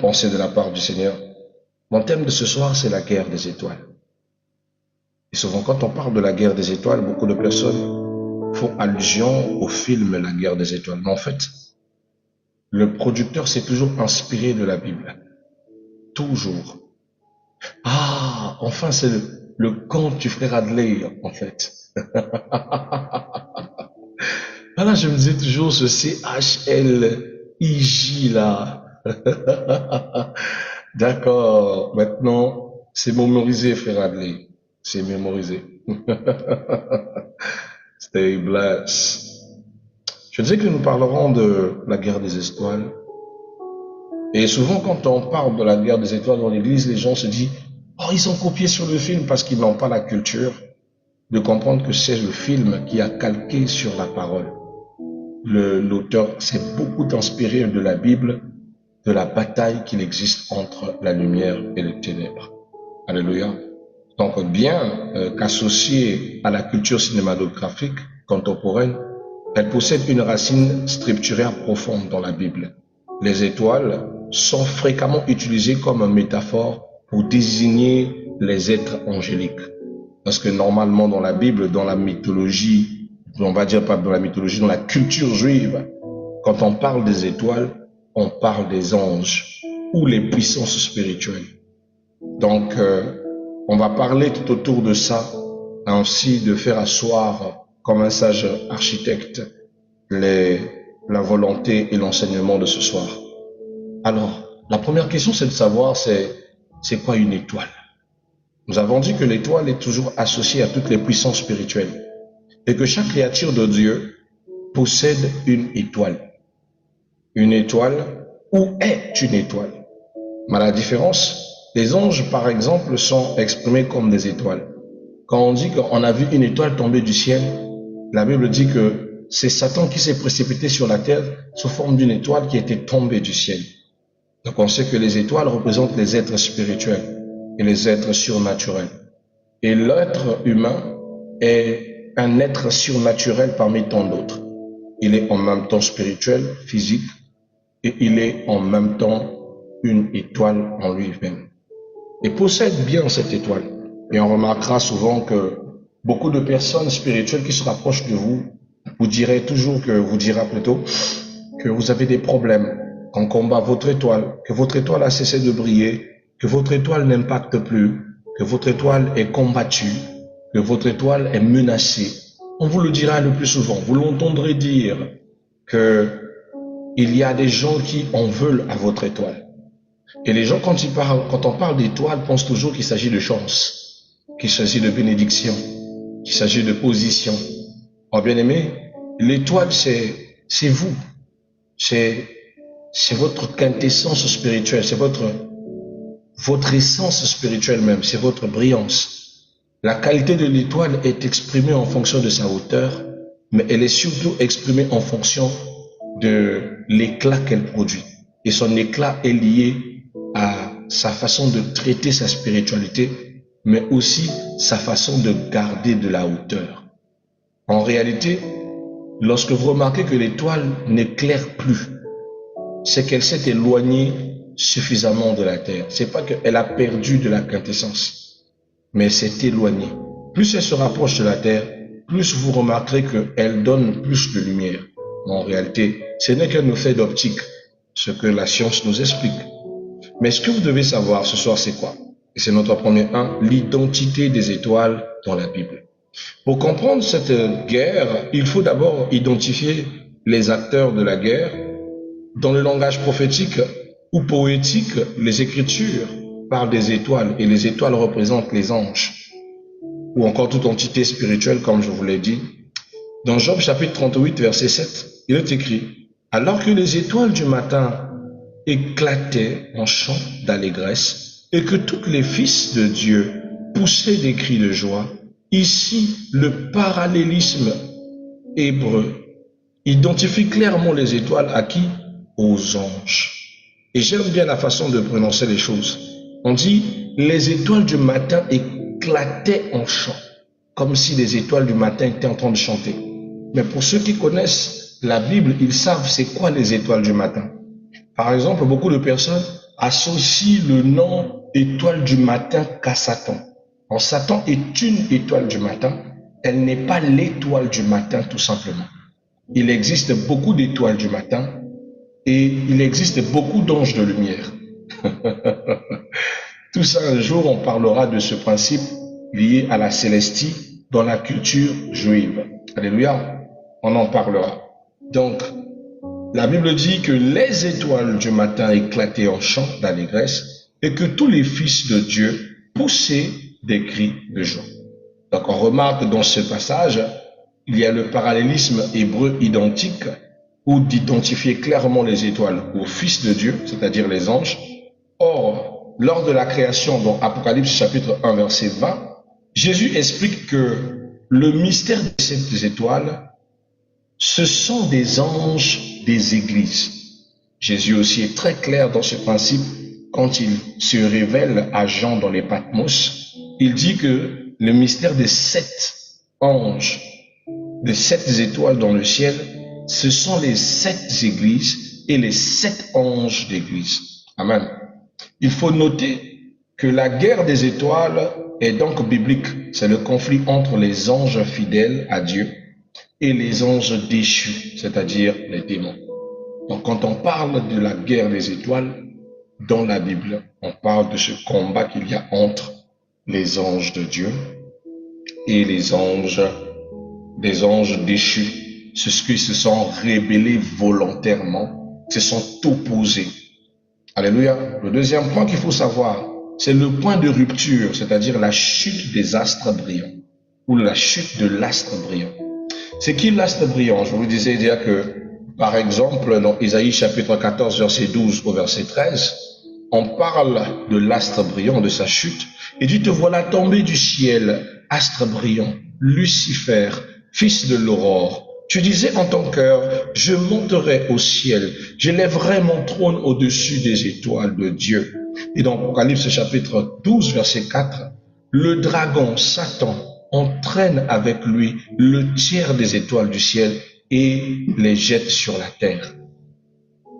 pensée de la part du Seigneur. Mon thème de ce soir, c'est la guerre des étoiles. Et souvent, quand on parle de la guerre des étoiles, beaucoup de personnes font allusion au film La guerre des étoiles. Mais en fait, le producteur s'est toujours inspiré de la Bible. Toujours. Ah, enfin, c'est le conte du frère Adley, en fait. Voilà, je me disais toujours ce CHLIJ là. D'accord, maintenant, c'est mémorisé, frère Adley. C'est mémorisé. Stay blessed. Je disais que nous parlerons de la guerre des étoiles. Et souvent, quand on parle de la guerre des étoiles dans l'église, les gens se disent, oh, ils ont copié sur le film parce qu'ils n'ont pas la culture de comprendre que c'est le film qui a calqué sur la parole. L'auteur s'est beaucoup inspiré de la Bible, de la bataille qu'il existe entre la lumière et les ténèbres. Alléluia. Donc, bien qu'associée à la culture cinématographique contemporaine, elle possède une racine scripturaire profonde dans la Bible. Les étoiles sont fréquemment utilisées comme une métaphore pour désigner les êtres angéliques. Parce que normalement dans la Bible, dans la mythologie, on va dire pas dans la mythologie, dans la culture juive, quand on parle des étoiles, on parle des anges ou les puissances spirituelles. Donc, on va parler tout autour de ça, ainsi de faire asseoir comme un sage architecte la volonté et l'enseignement de ce soir. Alors, la première question, c'est de savoir c'est quoi une étoile? Nous avons dit que l'étoile est toujours associée à toutes les puissances spirituelles et que chaque créature de Dieu possède une étoile. Une étoile ou est une étoile. Mais la différence, les anges, par exemple, sont exprimés comme des étoiles. Quand on dit qu'on a vu une étoile tomber du ciel, la Bible dit que c'est Satan qui s'est précipité sur la terre sous forme d'une étoile qui était tombée du ciel. Donc on sait que les étoiles représentent les êtres spirituels et les êtres surnaturels. Et l'être humain est un être surnaturel parmi tant d'autres. Il est en même temps spirituel, physique, et il est en même temps une étoile en lui-même. Et possède bien cette étoile. Et on remarquera souvent que beaucoup de personnes spirituelles qui se rapprochent de vous dira plutôt que vous avez des problèmes, qu'on combat votre étoile, que votre étoile a cessé de briller, que votre étoile n'impacte plus, que votre étoile est combattue, que votre étoile est menacée. On vous le dira le plus souvent. Vous l'entendrez dire que il y a des gens qui en veulent à votre étoile. Et les gens, quand on parle d'étoile, pensent toujours qu'il s'agit de chance, qu'il s'agit de bénédiction, qu'il s'agit de position. Oh bien-aimé, l'étoile, c'est vous. C'est votre quintessence spirituelle, c'est votre essence spirituelle même, c'est votre brillance. La qualité de l'étoile est exprimée en fonction de sa hauteur, mais elle est surtout exprimée en fonction de l'éclat qu'elle produit. Et son éclat est lié à sa façon de traiter sa spiritualité, mais aussi sa façon de garder de la hauteur. En réalité, lorsque vous remarquez que l'étoile n'éclaire plus, c'est qu'elle s'est éloignée suffisamment de la terre. C'est pas qu'elle a perdu de la quintessence, mais elle s'est éloignée. Plus elle se rapproche de la terre, plus vous remarquerez qu'elle donne plus de lumière. Mais en réalité, ce n'est qu'un effet d'optique, ce que la science nous explique. Mais ce que vous devez savoir ce soir, c'est quoi? Et c'est notre premier 1, l'identité des étoiles dans la Bible. Pour comprendre cette guerre, il faut d'abord identifier les acteurs de la guerre. Dans le langage prophétique ou poétique, les Écritures parlent des étoiles et les étoiles représentent les anges ou encore toute entité spirituelle, comme je vous l'ai dit. Dans Job chapitre 38, verset 7, il est écrit « Alors que les étoiles du matin éclataient en chants d'allégresse et que tous les fils de Dieu poussaient des cris de joie, ici le parallélisme hébreu identifie clairement les étoiles à qui? Aux anges. Et j'aime bien la façon de prononcer les choses. On dit les étoiles du matin éclataient en chant, comme si les étoiles du matin étaient en train de chanter. Mais pour ceux qui connaissent la Bible, ils savent c'est quoi les étoiles du matin. Par exemple, beaucoup de personnes associe le nom étoile du matin qu'à Satan. Alors, Satan est une étoile du matin, elle n'est pas l'étoile du matin tout simplement. Il existe beaucoup d'étoiles du matin et il existe beaucoup d'anges de lumière. Tout ça, un jour, on parlera de ce principe lié à la célestie dans la culture juive. Alléluia, on en parlera. Donc, la Bible dit que les étoiles du matin éclataient en chant d'allégresse et que tous les fils de Dieu poussaient des cris de joie. Donc, on remarque dans ce passage, il y a le parallélisme hébreu identique ou d'identifier clairement les étoiles aux fils de Dieu, c'est-à-dire les anges. Or, lors de la création, dans Apocalypse chapitre 1, verset 20, Jésus explique que le mystère de ces étoiles, ce sont des anges des églises. Jésus aussi est très clair dans ce principe quand il se révèle à Jean dans les Patmos. Il dit que le mystère des 7 anges, des 7 étoiles dans le ciel, ce sont les 7 églises et les 7 anges d'église. Amen. Il faut noter que la guerre des étoiles est donc biblique. C'est le conflit entre les anges fidèles à Dieu et les anges déchus, c'est-à-dire les démons. Donc quand on parle de la guerre des étoiles, dans la Bible, on parle de ce combat qu'il y a entre les anges de Dieu et les anges, des anges déchus, ceux qui se sont rébellés volontairement, se sont opposés. Alléluia. Le deuxième point qu'il faut savoir, c'est le point de rupture, c'est-à-dire la chute des astres brillants, ou la chute de l'astre brillant. C'est qui l'astre brillant? Je vous disais déjà que, par exemple, dans Isaïe chapitre 14, verset 12 au verset 13, on parle de l'astre brillant, de sa chute, et dit, te voilà tombé du ciel, astre brillant, Lucifer, fils de l'aurore. Tu disais en ton cœur, je monterai au ciel, j'élèverai mon trône au-dessus des étoiles de Dieu. Et dans Apocalypse chapitre 12, verset 4, le dragon, Satan, entraîne avec lui le tiers des étoiles du ciel et les jette sur la terre.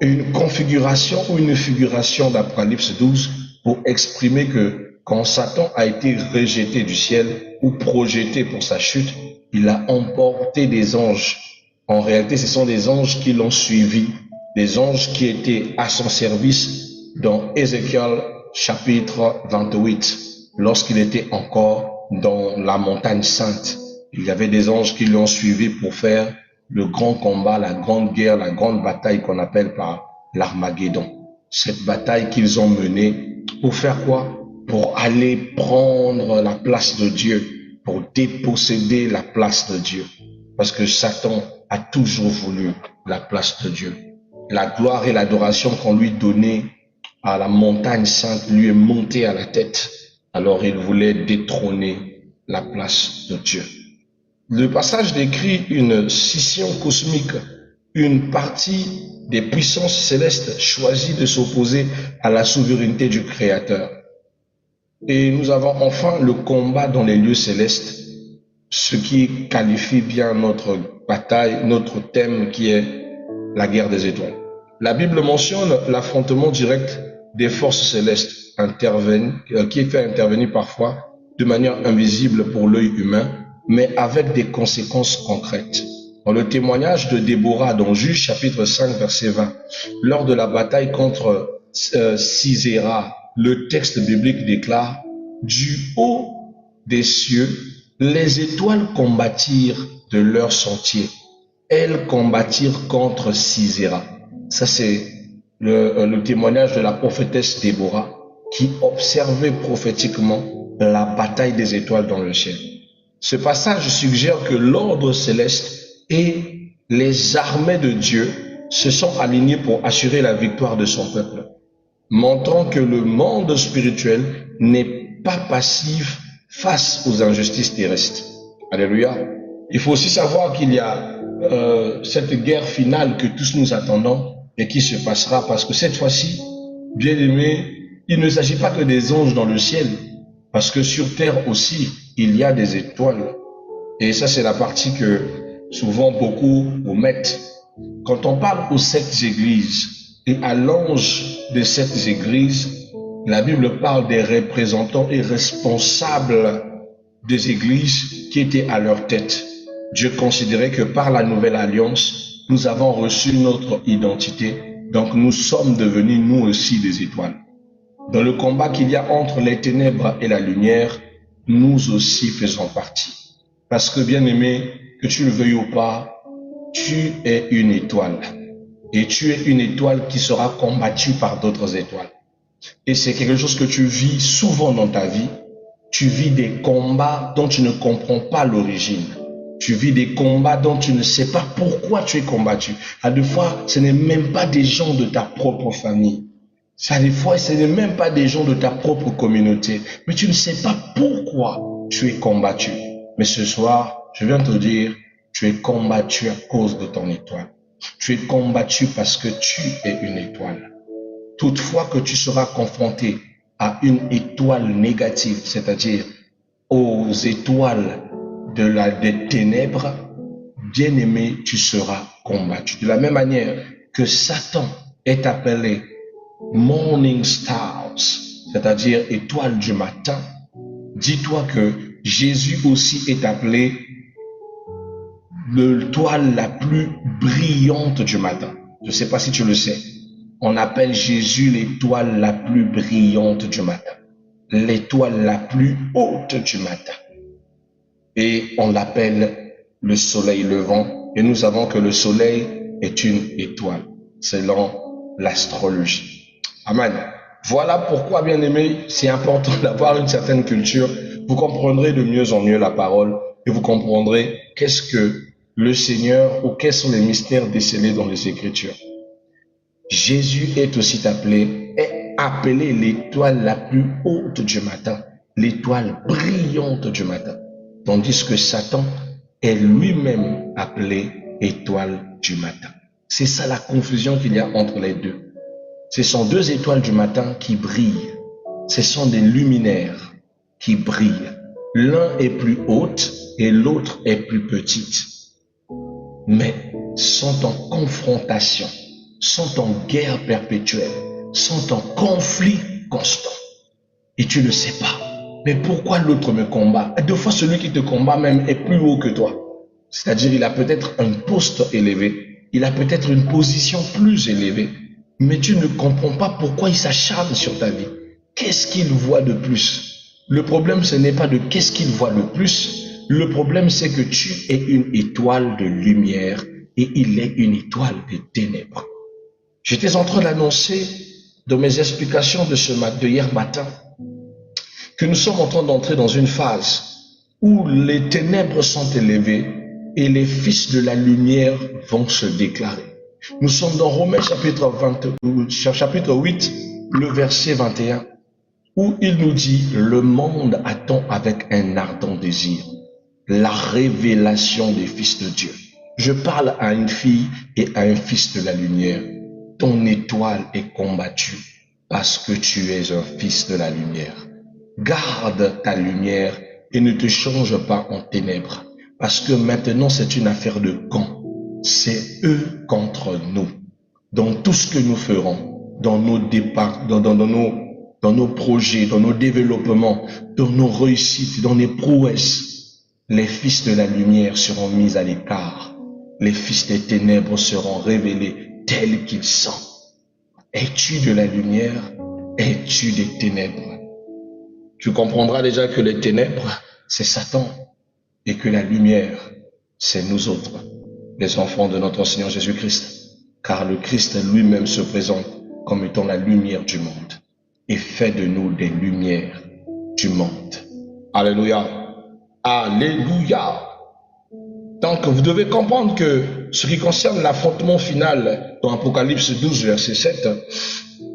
Une configuration ou une figuration d'Apocalypse 12 pour exprimer que quand Satan a été rejeté du ciel ou projeté pour sa chute, il a emporté des anges. En réalité, ce sont des anges qui l'ont suivi, des anges qui étaient à son service dans Ézéchiel chapitre 28, lorsqu'il était encore dans la montagne sainte. Il y avait des anges qui l'ont suivi pour faire le grand combat, la grande guerre, la grande bataille qu'on appelle par l'Armageddon. Cette bataille qu'ils ont menée pour faire quoi? Pour aller prendre la place de Dieu, pour déposséder la place de Dieu. Parce que Satan a toujours voulu la place de Dieu. La gloire et l'adoration qu'on lui donnait à la montagne sainte lui est montée à la tête. Alors il voulait détrôner la place de Dieu. Le passage décrit une scission cosmique, une partie des puissances célestes choisit de s'opposer à la souveraineté du Créateur. Et nous avons enfin le combat dans les lieux célestes, ce qui qualifie bien notre bataille, notre thème qui est la guerre des étoiles. La Bible mentionne l'affrontement direct des forces célestes qui est fait intervenir parfois de manière invisible pour l'œil humain, mais avec des conséquences concrètes. Dans le témoignage de Déborah dans Juge chapitre 5 verset 20, lors de la bataille contre Sisera, le texte biblique déclare « Du haut des cieux, les étoiles combattirent de leur sentier. Elles combattirent contre Sisera. » Ça c'est le témoignage de la prophétesse Déborah qui observait prophétiquement la bataille des étoiles dans le ciel. Ce passage suggère que l'ordre céleste et les armées de Dieu se sont alignés pour assurer la victoire de son peuple, montrant que le monde spirituel n'est pas passif face aux injustices terrestres. Alléluia. Il faut aussi savoir qu'il y a cette guerre finale que tous nous attendons et qui se passera parce que cette fois-ci, bien aimé, il ne s'agit pas que des anges dans le ciel, parce que sur terre aussi, il y a des étoiles. Et ça, c'est la partie que souvent beaucoup omettent. Quand on parle aux 7 églises, Et à l'ange de cette église, la Bible parle des représentants et responsables des églises qui étaient à leur tête. Dieu considérait que par la nouvelle alliance, nous avons reçu notre identité, donc nous sommes devenus nous aussi des étoiles. Dans le combat qu'il y a entre les ténèbres et la lumière, nous aussi faisons partie. Parce que, bien-aimé, que tu le veuilles ou pas, tu es une étoile. Et tu es une étoile qui sera combattue par d'autres étoiles. Et c'est quelque chose que tu vis souvent dans ta vie. Tu vis des combats dont tu ne comprends pas l'origine. Tu vis des combats dont tu ne sais pas pourquoi tu es combattu. À des fois, ce n'est même pas des gens de ta propre famille. À des fois, ce n'est même pas des gens de ta propre communauté. Mais tu ne sais pas pourquoi tu es combattu. Mais ce soir, je viens te dire, tu es combattu à cause de ton étoile. Tu es combattu parce que tu es une étoile. Toutefois que tu seras confronté à une étoile négative, c'est-à-dire aux étoiles des ténèbres, bien-aimé, tu seras combattu. De la même manière que Satan est appelé Morning Stars, c'est-à-dire étoile du matin, dis-toi que Jésus aussi est appelé l'étoile la plus brillante du matin. Je ne sais pas si tu le sais. On appelle Jésus l'étoile la plus brillante du matin. L'étoile la plus haute du matin. Et on l'appelle le soleil levant. Et nous savons que le soleil est une étoile, selon l'astrologie. Amen. Voilà pourquoi, bien aimé, c'est important d'avoir une certaine culture. Vous comprendrez de mieux en mieux la parole et vous comprendrez qu'est-ce que le Seigneur ou quels sont les mystères décelés dans les Écritures. Jésus est aussi appelé l'étoile la plus haute du matin, l'étoile brillante du matin, tandis que Satan est lui-même appelé étoile du matin. C'est ça la confusion qu'il y a entre les deux. Ce sont deux étoiles du matin qui brillent. Ce sont des luminaires qui brillent. L'un est plus haute et l'autre est plus petite. Mais sont en confrontation, sont en guerre perpétuelle, sont en conflit constant. Et tu ne sais pas. Mais pourquoi l'autre me combat? Et deux fois, celui qui te combat même est plus haut que toi. C'est-à-dire, il a peut-être un poste élevé. Il a peut-être une position plus élevée. Mais tu ne comprends pas pourquoi il s'acharne sur ta vie. Qu'est-ce qu'il voit de plus? Le problème, ce n'est pas de qu'est-ce qu'il voit de plus. Le problème, c'est que tu es une étoile de lumière et il est une étoile de ténèbres. J'étais en train d'annoncer dans mes explications de hier matin que nous sommes en train d'entrer dans une phase où les ténèbres sont élevées et les fils de la lumière vont se déclarer. Nous sommes dans Romains chapitre 8, le verset 21, où il nous dit « Le monde attend avec un ardent désir la révélation des fils de Dieu. » Je parle à une fille et à un fils de la lumière. Ton étoile est combattue parce que tu es un fils de la lumière. Garde ta lumière et ne te change pas en ténèbres. Parce que maintenant c'est une affaire de camp. C'est eux contre nous. Dans tout ce que nous ferons, dans nos départs, dans nos projets, dans nos développements, dans nos réussites, dans les prouesses, les fils de la lumière seront mis à l'écart. Les fils des ténèbres seront révélés tels qu'ils sont. Es-tu de la lumière? Es-tu des ténèbres? Tu comprendras déjà que les ténèbres, c'est Satan, et que la lumière, c'est nous autres, les enfants de notre Seigneur Jésus-Christ. Car le Christ lui-même se présente comme étant la lumière du monde et fait de nous des lumières du monde. Alléluia. Alléluia. Donc, vous devez comprendre que ce qui concerne l'affrontement final dans Apocalypse 12, verset 7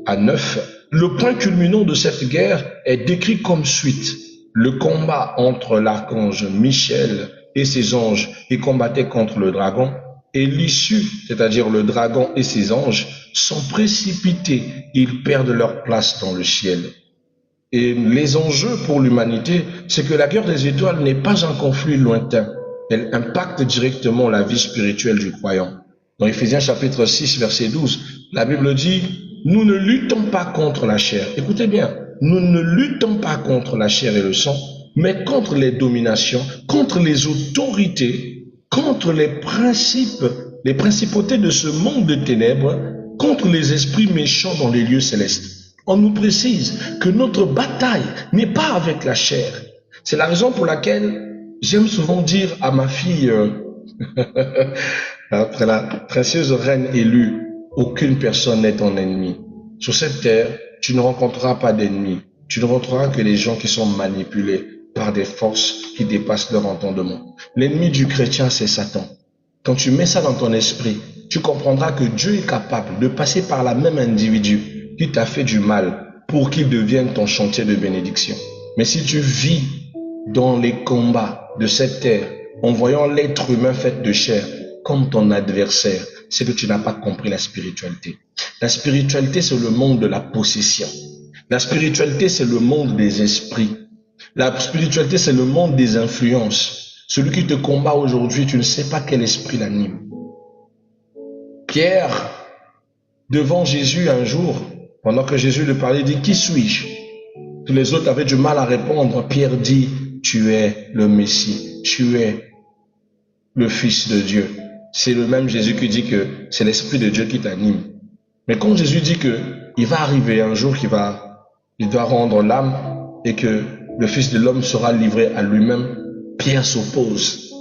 à 9, le point culminant de cette guerre est décrit comme suite. Le combat entre l'archange Michel et ses anges qui combattaient contre le dragon, et l'issue, c'est-à-dire le dragon et ses anges, sont précipités. Ils perdent leur place dans le ciel. Et les enjeux pour l'humanité, c'est que la guerre des étoiles n'est pas un conflit lointain. Elle impacte directement la vie spirituelle du croyant. Dans Éphésiens chapitre 6, verset 12, La Bible dit, nous ne luttons pas contre la chair. Écoutez bien, nous ne luttons pas contre la chair et le sang, mais contre les dominations, contre les autorités, contre les principes, les principautés de ce monde de ténèbres, contre les esprits méchants dans les lieux célestes. On nous précise que notre bataille n'est pas avec la chair. C'est la raison pour laquelle j'aime souvent dire à ma fille, après la précieuse reine élue, aucune personne n'est ton ennemi. Sur cette terre, tu ne rencontreras pas d'ennemis. Tu ne rencontreras que les gens qui sont manipulés par des forces qui dépassent leur entendement. L'ennemi du chrétien, c'est Satan. Quand tu mets ça dans ton esprit, tu comprendras que Dieu est capable de passer par la même individu qui t'a fait du mal pour qu'il devienne ton chantier de bénédiction. Mais si tu vis dans les combats de cette terre, en voyant l'être humain fait de chair comme ton adversaire, c'est que tu n'as pas compris la spiritualité. La spiritualité, c'est le monde de la possession. La spiritualité, c'est le monde des esprits. La spiritualité, c'est le monde des influences. Celui qui te combat aujourd'hui, tu ne sais pas quel esprit l'anime. Pierre, devant Jésus un jour, pendant que Jésus lui parlait, dit, qui suis-je? Tous les autres avaient du mal à répondre. Pierre dit, tu es le Messie, tu es le Fils de Dieu. C'est le même Jésus qui dit que c'est l'Esprit de Dieu qui t'anime. Mais quand Jésus dit que il va arriver un jour il doit rendre l'âme et que le Fils de l'homme sera livré à lui-même, Pierre s'oppose.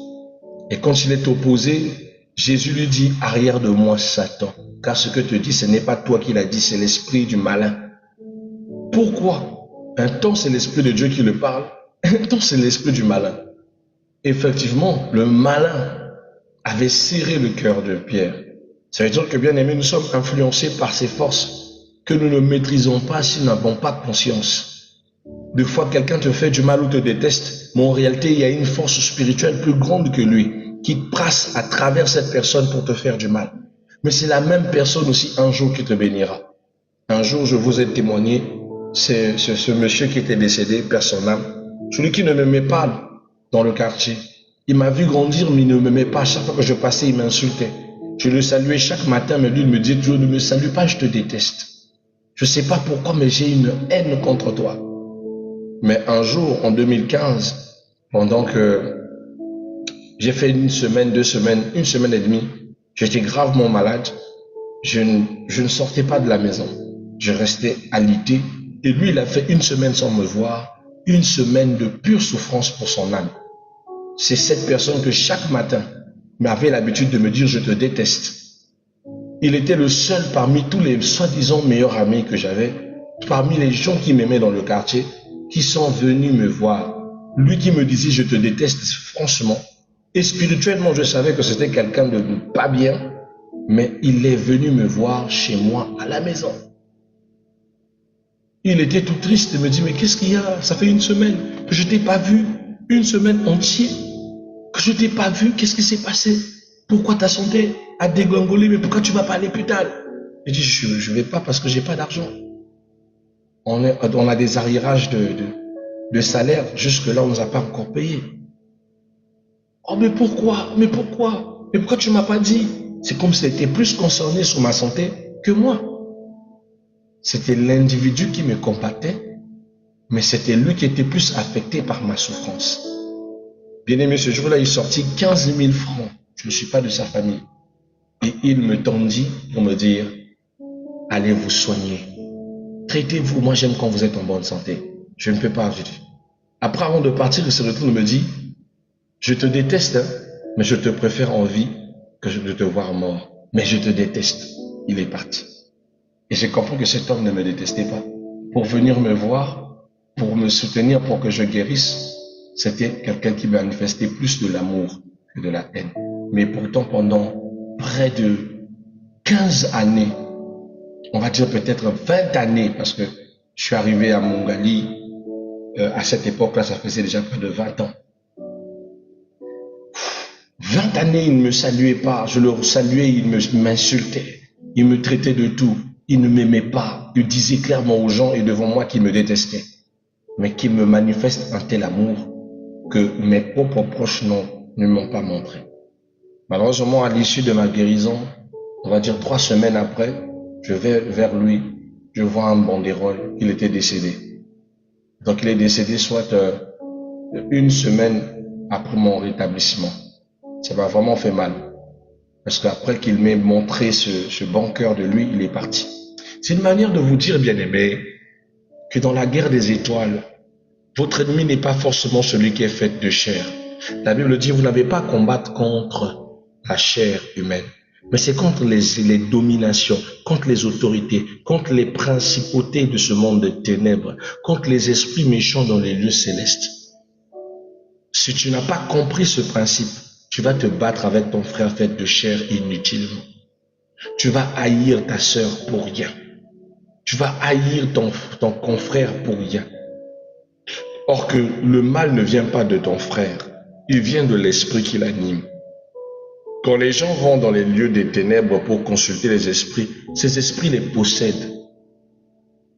Et quand il est opposé, Jésus lui dit, arrière de moi, Satan, car ce que te dis, ce n'est pas toi qui l'as dit, c'est l'esprit du malin. Pourquoi? Un temps, c'est l'Esprit de Dieu qui le parle, un temps, c'est l'esprit du malin. Effectivement, le malin avait serré le cœur de Pierre. Ça veut dire que, bien aimés, nous sommes influencés par ces forces que nous ne maîtrisons pas si nous n'avons pas conscience. Des fois, quelqu'un te fait du mal ou te déteste, mais en réalité, il y a une force spirituelle plus grande que lui qui passe à travers cette personne pour te faire du mal. Mais c'est la même personne aussi un jour qui te bénira. Un jour, je vous ai témoigné, c'est ce monsieur qui était décédé, perd son âme, celui qui ne m'aimait pas dans le quartier. Il m'a vu grandir, mais il ne m'aimait pas. Chaque fois que je passais, il m'insultait. Je le saluais chaque matin, mais lui, il me dit, Dieu, ne me salue pas, je te déteste. Je ne sais pas pourquoi, mais j'ai une haine contre toi. Mais un jour, en 2015, pendant que j'ai fait une semaine, 2 semaines, 1 semaine et demie, j'étais gravement malade, je ne sortais pas de la maison. Je restais alité. Et lui, il a fait 1 semaine sans me voir, 1 semaine de pure souffrance pour son âme. C'est cette personne que chaque matin m'avait l'habitude de me dire, je te déteste. Il était le seul parmi tous les soi-disant meilleurs amis que j'avais, parmi les gens qui m'aimaient dans le quartier, qui sont venus me voir. Lui qui me disait, je te déteste, franchement. Et spirituellement, je savais que c'était quelqu'un de pas bien, mais il est venu me voir chez moi à la maison. Il était tout triste et me dit, mais qu'est-ce qu'il y a? Ça fait 1 semaine que je t'ai pas vu, 1 semaine entière que je t'ai pas vu. Qu'est-ce qui s'est passé? Pourquoi ta santé a dégringolé? Mais pourquoi tu vas pas à l'hôpital? J'ai dit, je vais pas parce que j'ai pas d'argent. On a des arriérages de salaire. Jusque-là, on nous a pas encore payé. Oh, mais pourquoi? Mais pourquoi? Mais pourquoi tu m'as pas dit? C'est comme s'il était plus concerné sur ma santé que moi. C'était l'individu qui me compattait, mais c'était lui qui était plus affecté par ma souffrance. Bien aimé, ce jour-là, il sortit 15 000 francs. Je ne suis pas de sa famille. Et il me tendit pour me dire, allez vous soigner. Traitez-vous. Moi, j'aime quand vous êtes en bonne santé. Je ne peux pas. Après, avant de partir, il se retourne et me dit, je te déteste, hein, mais je te préfère en vie que de te voir mort. Mais je te déteste. Il est parti. Et j'ai compris que cet homme ne me détestait pas. Pour venir me voir, pour me soutenir, pour que je guérisse, c'était quelqu'un qui manifestait plus de l'amour que de la haine. Mais pourtant, pendant près de 15 années, on va dire peut-être 20 années, parce que je suis arrivé à Mongali, à cette époque-là, ça faisait déjà près de 20 ans. 20 années, il ne me saluait pas. Je le saluais, il m'insultait. Il me traitait de tout. Il ne m'aimait pas. Il disait clairement aux gens et devant moi qu'il me détestait. Mais qu'il me manifeste un tel amour que mes propres proches ne m'ont pas montré. Malheureusement, à l'issue de ma guérison, on va dire 3 semaines après, Je vais vers lui, je vois un banderole, il était décédé. Donc il est décédé soit une semaine après mon rétablissement. Ça m'a vraiment fait mal. Parce qu'après qu'il m'ait montré ce bon cœur de lui, il est parti. C'est une manière de vous dire, bien-aimés, que dans la guerre des étoiles, votre ennemi n'est pas forcément celui qui est fait de chair. La Bible dit, vous n'avez pas à combattre contre la chair humaine, mais c'est contre les dominations, contre les autorités, contre les principautés de ce monde de ténèbres, contre les esprits méchants dans les lieux célestes. Si tu n'as pas compris ce principe, tu vas te battre avec ton frère fait de chair inutilement. Tu vas haïr ta sœur pour rien. Tu vas haïr ton confrère pour rien. Or que le mal ne vient pas de ton frère, il vient de l'esprit qui l'anime. Quand les gens vont dans les lieux des ténèbres pour consulter les esprits, ces esprits les possèdent.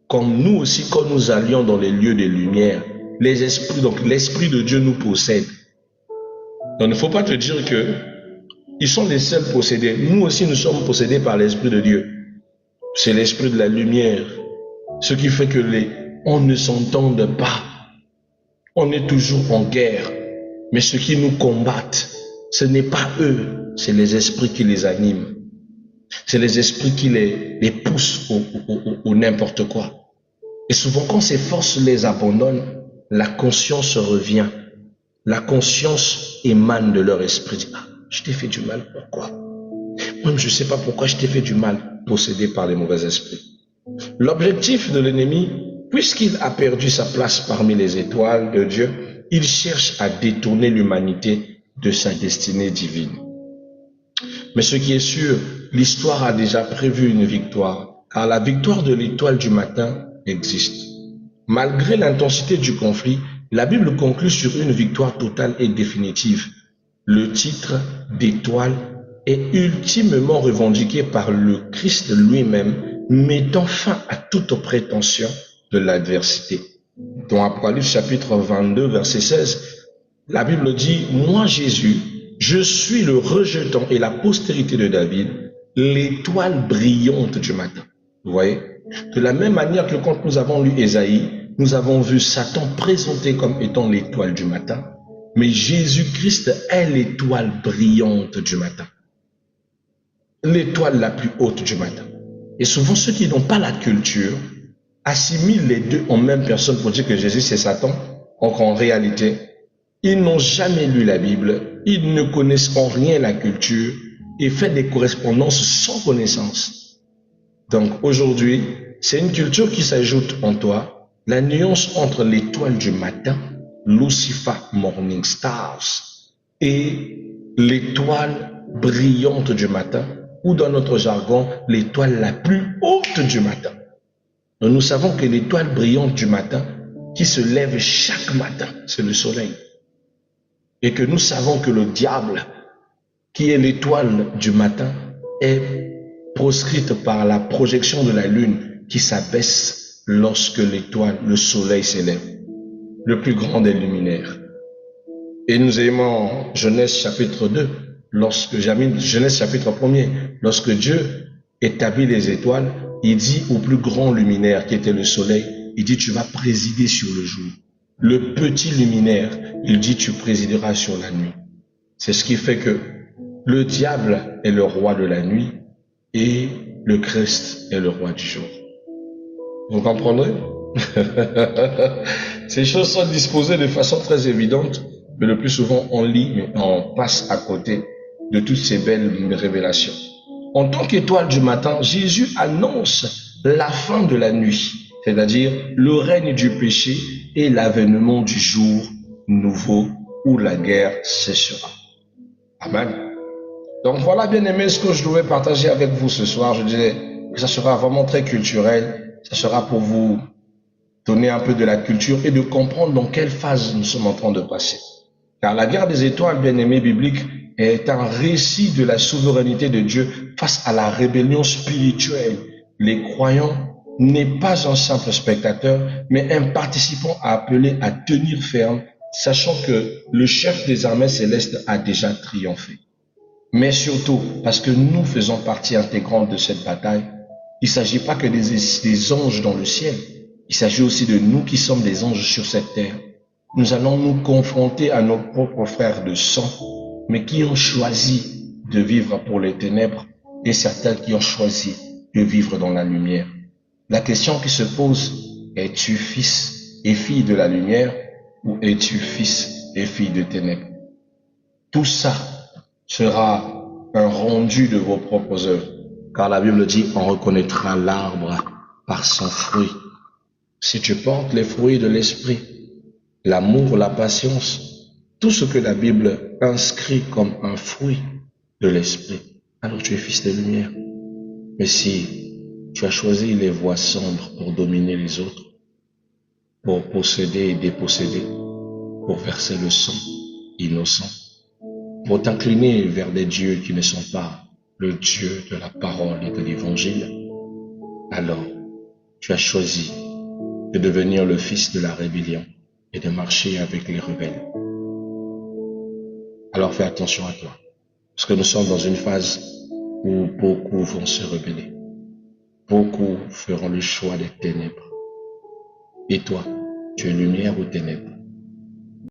Comme nous aussi, quand nous allions dans les lieux des lumières, les esprits, donc l'esprit de Dieu nous possède. Donc il ne faut pas te dire que ils sont les seuls possédés. Nous aussi, nous sommes possédés par l'esprit de Dieu. C'est l'esprit de la lumière. Ce qui fait que on ne s'entende pas. On est toujours en guerre. Mais ceux qui nous combattent, ce n'est pas eux, c'est les esprits qui les animent. C'est les esprits qui les poussent au n'importe quoi. Et souvent, quand ces forces les abandonnent, la conscience revient. La conscience émane de leur esprit. Ah, je t'ai fait du mal, pourquoi? Moi, je ne sais pas pourquoi je t'ai fait du mal, possédé par les mauvais esprits. L'objectif de l'ennemi, puisqu'il a perdu sa place parmi les étoiles de Dieu, il cherche à détourner l'humanité de sa destinée divine. Mais ce qui est sûr, l'histoire a déjà prévu une victoire, car la victoire de l'étoile du matin existe. Malgré l'intensité du conflit, la Bible conclut sur une victoire totale et définitive. Le titre d'étoile est ultimement revendiqué par le Christ lui-même, mettant fin à toute prétention de l'adversité. Dans Apocalypse chapitre 22, verset 16, la Bible dit, « Moi Jésus, je suis le rejetant et la postérité de David, l'étoile brillante du matin. » Vous voyez? De la même manière que quand nous avons lu Ésaïe, nous avons vu Satan présenté comme étant l'étoile du matin, mais Jésus-Christ est l'étoile brillante du matin. L'étoile la plus haute du matin. Et souvent, ceux qui n'ont pas la culture assimilent les deux en même personne pour dire que Jésus c'est Satan, or qu'en réalité, ils n'ont jamais lu la Bible, ils ne connaissent en rien la culture et font des correspondances sans connaissance. Donc aujourd'hui, c'est une culture qui s'ajoute en toi, la nuance entre l'étoile du matin, Lucifer Morning Stars, et l'étoile brillante du matin, ou dans notre jargon, l'étoile la plus haute du matin. Donc nous savons que l'étoile brillante du matin, qui se lève chaque matin, c'est le soleil. Et que nous savons que le diable, qui est l'étoile du matin, est proscrite par la projection de la lune qui s'abaisse lorsque l'étoile, le soleil s'élève, le plus grand des luminaires. Et nous aimons Genèse chapitre 2, Genèse chapitre 1er, lorsque Dieu établit les étoiles, il dit au plus grand luminaire qui était le soleil, il dit tu vas présider sur le jour. Le petit luminaire, il dit tu présideras sur la nuit. C'est ce qui fait que le diable est le roi de la nuit et le Christ est le roi du jour. Vous comprendrez? Ces choses sont disposées de façon très évidente, mais le plus souvent on lit, mais on passe à côté de toutes ces belles révélations. En tant qu'étoile du matin, Jésus annonce la fin de la nuit, c'est-à-dire le règne du péché et l'avènement du jour nouveau où la guerre cessera. Amen. Donc voilà, bien aimé, ce que je devais partager avec vous ce soir. Je disais que ça sera vraiment très culturel. Ça sera pour vous donner un peu de la culture et de comprendre dans quelle phase nous sommes en train de passer. Car la guerre des étoiles, bien aimé, biblique, est un récit de la souveraineté de Dieu face à la rébellion spirituelle. Les croyants n'est pas un simple spectateur, mais un participant appelé à tenir ferme, sachant que le chef des armées célestes a déjà triomphé. Mais surtout, parce que nous faisons partie intégrante de cette bataille, Il ne s'agit pas que des anges dans le ciel. Il s'agit aussi de nous qui sommes des anges sur cette terre. Nous allons nous confronter à nos propres frères de sang, mais qui ont choisi de vivre pour les ténèbres et certains qui ont choisi de vivre dans la lumière. La question qui se pose, es-tu fils et fille de la lumière ou es-tu fils et fille de ténèbres? Tout ça sera un rendu de vos propres œuvres, car la Bible dit on reconnaîtra l'arbre par son fruit. Si tu portes les fruits de l'esprit, l'amour, la patience, tout ce que la Bible inscrit comme un fruit de l'esprit, alors tu es fils de lumière. Mais si tu as choisi les voies sombres pour dominer les autres, pour posséder et déposséder, pour verser le sang innocent, pour t'incliner vers des dieux qui ne sont pas le Dieu de la parole et de l'évangile, alors tu as choisi de devenir le fils de la rébellion et de marcher avec les rebelles. Alors fais attention à toi, parce que nous sommes dans une phase où beaucoup vont se rebeller. Beaucoup feront le choix des ténèbres. Et toi, tu es lumière ou ténèbres?